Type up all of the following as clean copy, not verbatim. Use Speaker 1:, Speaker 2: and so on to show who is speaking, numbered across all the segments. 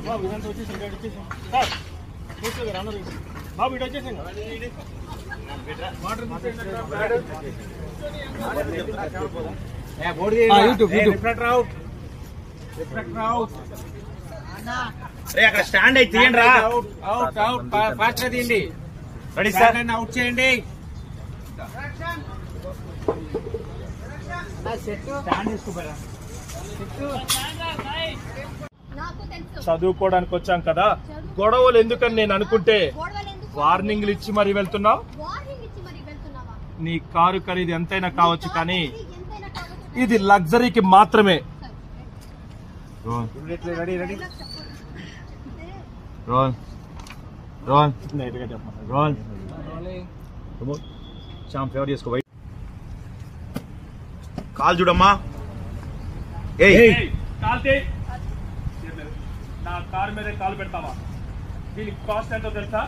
Speaker 1: బాబు ఇటు వచ్చేసాం
Speaker 2: అక్కడ స్టాండ్ అయితే తీయండి రా.
Speaker 1: అవుట్ అవుట్ ఫాస్ట్ గా తీయండి.
Speaker 2: రెడీ సార్,
Speaker 1: అవుట్ చేయండి. చదువుకోవడానికి వచ్చాం కదా, గొడవలు ఎందుకని నేను అనుకుంటే వార్నింగ్లు ఇచ్చి మరీ వెళ్తున్నావు. నీ కారు ఖరీదు ఎంతైనా కావచ్చు, కానీ ఇది లగ్జరీకి మాత్రమే.
Speaker 2: Ready ready roll roll roll చాం ఫేవర్ చేసుకో. వైట్ కాల్ చూడమ్మా.
Speaker 1: నా కారు మీద కాలు పెడతావా? దీనికి కాస్ట్ ఎంతో తెలుసా?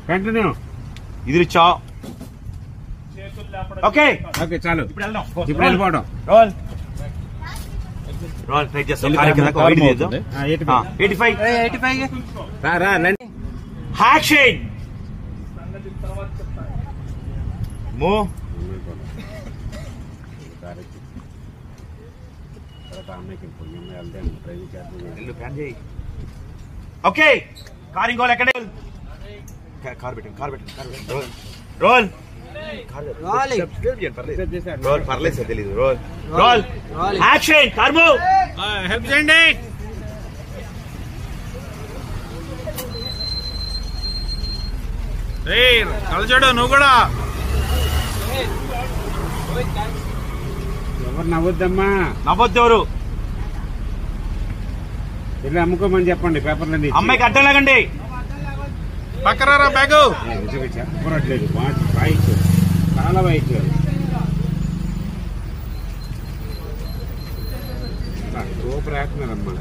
Speaker 3: కంటిన్యూ
Speaker 2: ఇది చా.
Speaker 1: ఓకే
Speaker 3: ఓకే చాలు.
Speaker 1: ఇప్పుడు వెళ్దాం.
Speaker 3: ఇప్పుడు వెళ్ళిపోవడం.
Speaker 2: రోల్ రోల్ ట్రై చేస్తాం. 85 యాక్షన్ మో. ఓకే కార్ ఇంకోలు ఎక్కడ? కార్ పెట్టండి. రోల్ రోల్ పర్లేదు సార్, తెలీదు. Roll roll action. కార్మో
Speaker 1: హెల్ప్ చేయండి. కలచాడు నువ్వు కూడా.
Speaker 3: ఎవరు నవ్వద్దమ్మా.
Speaker 2: నవ్వద్దు ఎవరు.
Speaker 3: వెళ్ళి అమ్ముకోమని చెప్పండి పేపర్లన్నీ.
Speaker 2: అమ్మాయికి అడ్డం లాగండి.
Speaker 1: పక్కరారా బ్యాగు.
Speaker 3: చెప్పట్లేదు. వైట్ చాలా వైట్. సూపర్ వేస్తున్నారమ్మా.